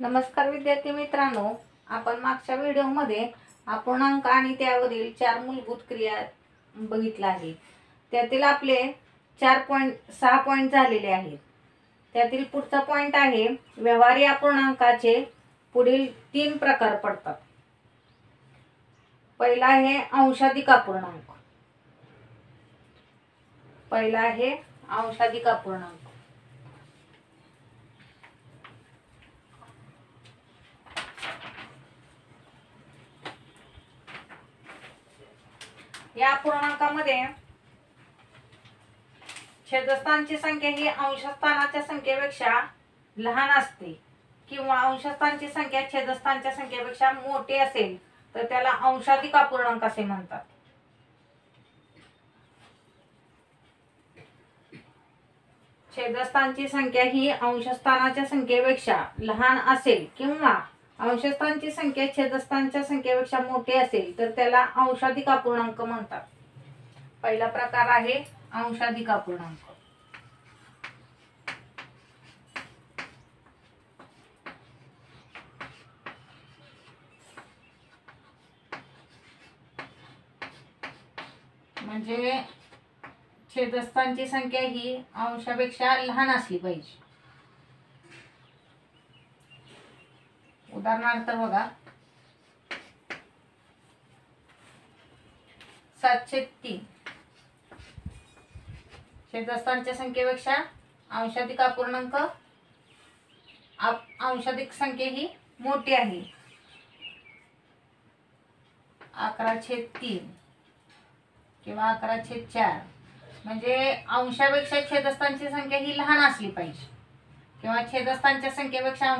नमस्कार विद्यार्थी मित्रांनो, आपण मागच्या व्हिडिओमध्ये अपूर्णांक आणि त्यावरील 4 मूलभूत क्रिया बघितल्या आहेत. त्यातील आपले 6 पॉइंट झालेले आहेत. त्यातील पुढचा पॉइंट आहे व्यवहारी अपूर्णांकाचे पुढील 3 प्रकार पडतात. पहिला आहे अंशाधिक अपूर्णांक. या अपूर्णांकामध्ये छेदस्थानाची संख्या ही अंशस्थानाच्या संख्येपेक्षा लहान असते किंवा अंशस्थानाची संख्या छेदस्थानाच्या संख्येपेक्षा मोठी असेल तर त्याला अंशाधिक अपूर्णांक असे म्हणतात. छेदस्थानाची संख्या ही अंशस्थानाच्या संख्येपेक्षा लहान असेल किंवा अंशस्थानाची संख्या छेदस्थानाच्या संख्येपेक्षा मोठी असेल तर त्याला अंशाधिक अपूर्णांक म्हणतात. पहिला प्रकार आहे अंशाधिक अपूर्णांक. म्हणजे छेदस्थानाची संख्या ही अंशापेक्षा लहान असली पाहिजे. उदाहरणार्थ बघा, 7/3 छेदस्थानाच्या संख्येपेक्षा अंशाधिक अपूर्णांक अंशाधिक संख्या ही मोठी आहे. 11/3 किंवा 11/4 म्हणजे अंशापेक्षा छेदस्थानाची संख्या ही लहान असली पाहिजे किंवा छेदस्थानाच्या संख्येपेक्षा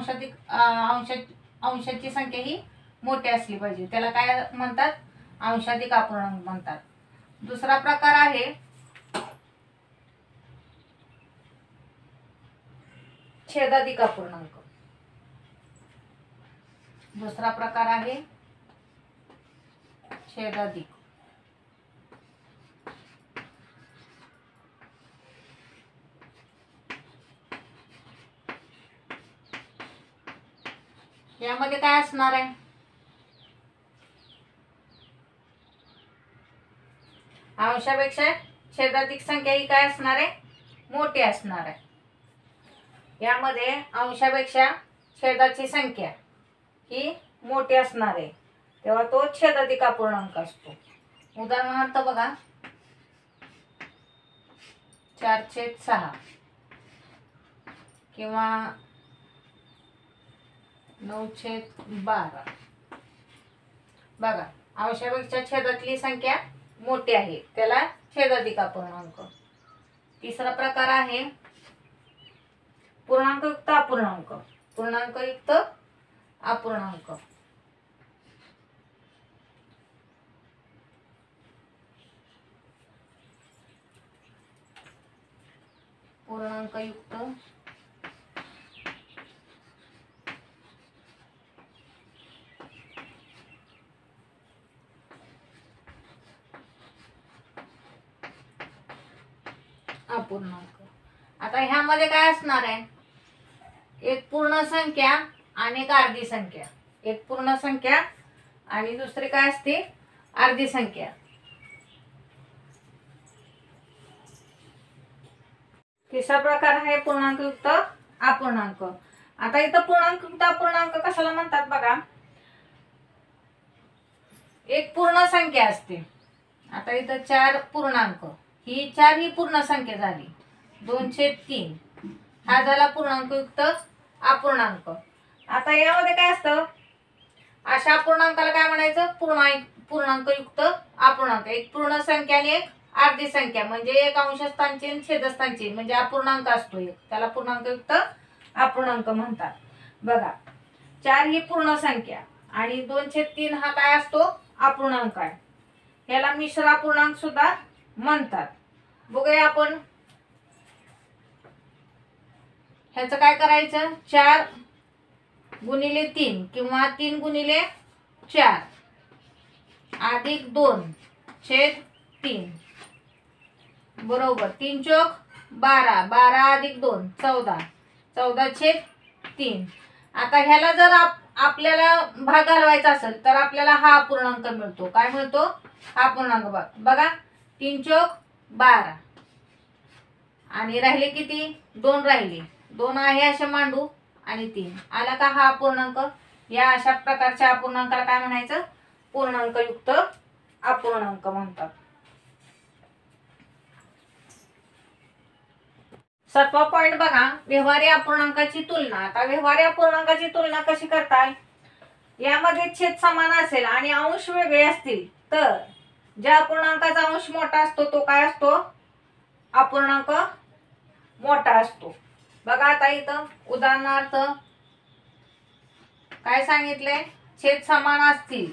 अंशाची संख्या ही मोठी असली पाहिजे. त्याला काय म्हणतात? अंशाधिक अपूर्णांक म्हणतात. दुसरा प्रकार आहे छेदाधिक अपूर्णांक. छेदाधिक. यामध्ये काय असणार आहे? अंशापेक्षा छेदाधिक संख्या ही काय असणार आहे? मोठी असणार आहे. यामध्ये अंशापेक्षा छेदाची संख्या ही मोठी असणार आहे तेव्हा तो छेदाधिक अपूर्णांक असतो. उदाहरणार्थ बघा, 4/6 किंवा 9/12. बघा, अंशापेक्षा छेदातली संख्या मोठी आहे त्याला छेदाधिक अपूर्णांक. तिसरा प्रकार आहे पूर्णांकयुक्त अपूर्णांक. पूर्णांकयुक्त अपूर्णांक. पूर्णांकयुक्त अपूर्णांक. आता ह्यामध्ये काय असणार आहे? एक पूर्ण संख्या आणि एक अर्धी संख्या. एक पूर्ण संख्या आणि दुसरी काय असते? अर्धी संख्या. तिसरा प्रकार आहे पूर्णांकयुक्त अपूर्णांक. आता इथं पूर्णांकयुक्त अपूर्णांक कशाला म्हणतात बघा, एक पूर्ण संख्या असते. आता इथं 4 पूर्णांक, ही 4 ही पूर्ण संख्या झाली. 2/3 हा झाला पूर्णांकयुक्त अपूर्णांक. आता यामध्ये काय असतं? अशा अपूर्णांकाला काय म्हणायचं? पूर्णांकयुक्त अपूर्णांक. एक पूर्ण संख्या आणि एक अर्धी संख्या म्हणजे एक अंशस्थानची आणि छेदस्थानची म्हणजे अपूर्णांक असतो एक, त्याला पूर्णांकयुक्त अपूर्णांक म्हणतात. बघा, 4 ही पूर्ण संख्या आणि 2/3 हा काय असतो? अपूर्णांक आहे. याला मिश्र अपूर्णांक सुद्धा म्हणतात. बघूया आपण ह्याचं काय करायचं. 4x3 किंवा 3x4 अधिक 2/3 बरोबर 3 चौक 12, 12 अधिक 2 14, 14/3 आता ह्याला जर आपल्याला भाग घालवायचा असेल तर आपल्याला हा अपूर्णांक मिळतो. काय मिळतो? हा अपूर्णांक. बघा 3 चौक 12 आणि राहिले किती? 2 राहिले. 2 आहे असे मांडू आणि 3 आला का हा अपूर्णांक. या अशा प्रकारच्या अपूर्णांकाला काय म्हणायचं? पूर्णांकयुक्त अपूर्णांक म्हणतात. 7वा पॉइंट बघा, व्यवहारी अपूर्णांकाची तुलना. आता व्यवहारी अपूर्णांकाची तुलना कशी करताय? यामध्ये छेद समान असेल आणि अंश वेगळे असतील तर ज्या अपूर्णांकाचा अंश मोठा असतो तो काय असतो? अपूर्णांक मोठा असतो. बघा आता इथं उदाहरणार्थ काय सांगितलंय? छेद समान असतील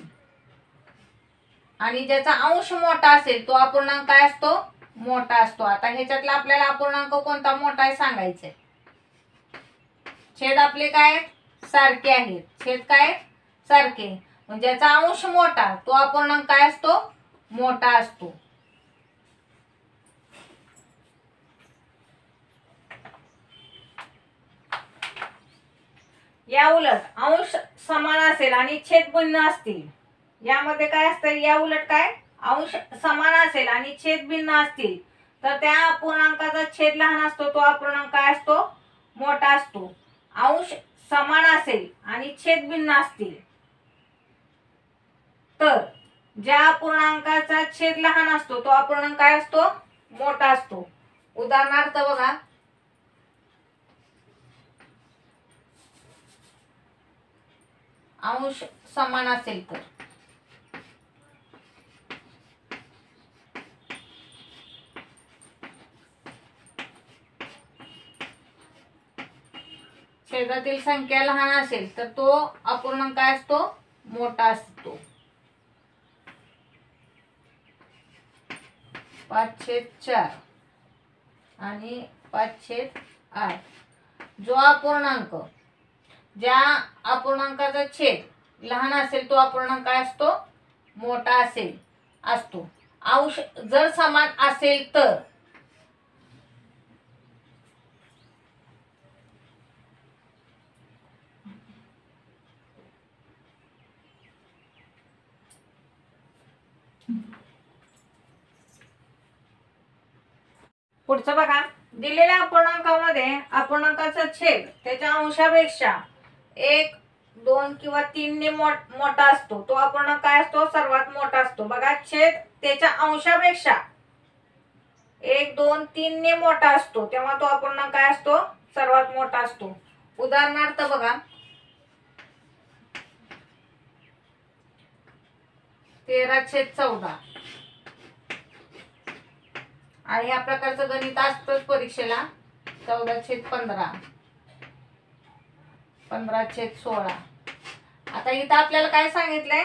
आणि ज्याचा अंश मोठा असेल तो अपूर्णांक काय असतो? मोठा असतो. आता ह्याच्यातला आपल्याला अपूर्णांक कोणता मोठा आहे सांगायचंय. छेद आपले काय सारखे आहेत. छेद काय सारखे. म्हणजे ज्याचा अंश मोठा तो अपूर्णांक काय असतो? मोठा असतो. या उलट अंश समान असेल आणि छेद भिन्न असतील. यामध्ये काय असतं? या उलट काय? अंश समान असेल आणि छेद भिन्न असतील तर त्या अपूर्णांकाचा छेद लहान असतो तो अपूर्णांक काय असतो? मोठा असतो. अंश समान असेल आणि छेद भिन्न असतील तर ज्या अपूर्णांकाचा छेद लहान असतो तो अपूर्णांक काय असतो? मोठा असतो. उदाहरणार्थ बघा, अंश समान असेल तर छेदातील संख्या लहान असेल तर तो अपूर्णांक काय असतो? मोठा असतो. 5/4 आणि 5/8. जो अपूर्णांक ज्या अपूर्णांकाचा छेद लहान असेल तो अपूर्णांक काय असतो? मोठा असेल असतो. अंश जर समान असेल तर पुढचं बघा, दिलेल्या अपूर्णांकामध्ये अपूर्णांकाचा छेद त्याच्या अंशापेक्षा 1, 2 किंवा 3 ने मोठा असतो. तो अपूर्णांक काय असतो? सर्वात मोठा असतो. बघा, छेद त्याच्या अंशापेक्षा 1, 2, 3 ने मोठा असतो तेव्हा तो अपूर्णांक काय असतो? सर्वात मोठा असतो. उदाहरणार्थ बघा, 13/14 आणि ह्या प्रकारचं गणित असतंच परीक्षेला. 14/15, 15/16. आता इथं आपल्याला काय सांगितलंय?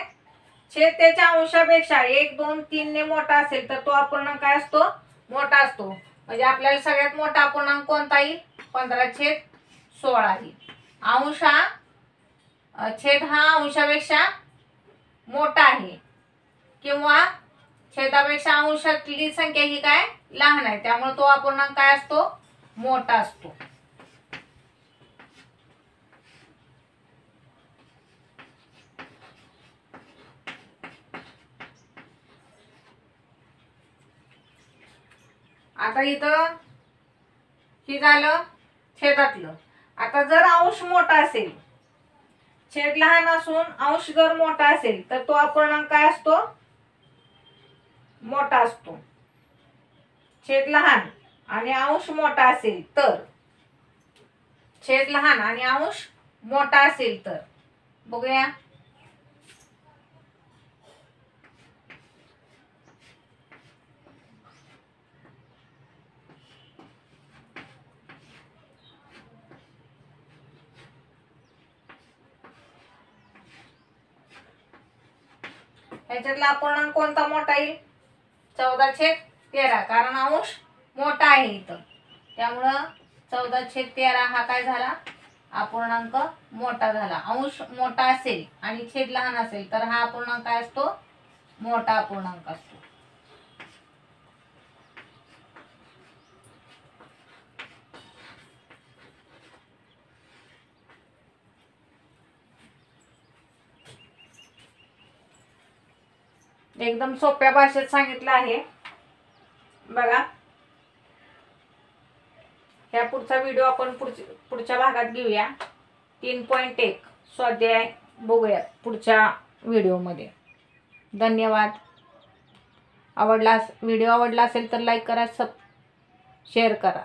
छेद त्याच्या अंशापेक्षा 1, 2, 3 ने मोठा असेल तर तो अपूर्णांक काय असतो? मोठा असतो. म्हणजे आपल्याला सगळ्यात मोठा अपूर्णांक कोणता येईल? 15/16 येईल. अंश हा छेद हा अंशापेक्षा मोठा आहे किंवा छेदापेक्षा अंशातली संख्या ही काय लहान आहे त्यामुळे तो अपूर्णांक काय असतो? मोठा असतो. आता इथं ही झालं छेदातलं. आता जर अंश मोठा असेल, छेद लहान असून अंश जर मोठा असेल तर तो अपूर्णांक काय असतो? मोठा असतो. छेद लहान आणि अंश मोठा असेल तर छेद लहान आणि अंश मोठा असेल तर बघूया. ह्याच्यातला अपूर्णांक कोणता मोठा येईल? 14/13 कारण अंश मोठा आहे इथं त्यामुळं 14/13 हा काय झाला? अपूर्णांक मोठा झाला. अंश मोठा असेल आणि छेद लहान असेल तर हा अपूर्णांक काय असतो? मोठा अपूर्णांक असतो. एकदम सोप्या भाषेत सांगितलं आहे बघा. ह्या पुढचा व्हिडिओ आपण पुढच्या भागात घेऊया. 3.1 स्वाध्याय बघूयात पुढच्या व्हिडिओमध्ये. धन्यवाद. व्हिडिओ आवडला असेल तर लाईक करा, शेअर करा.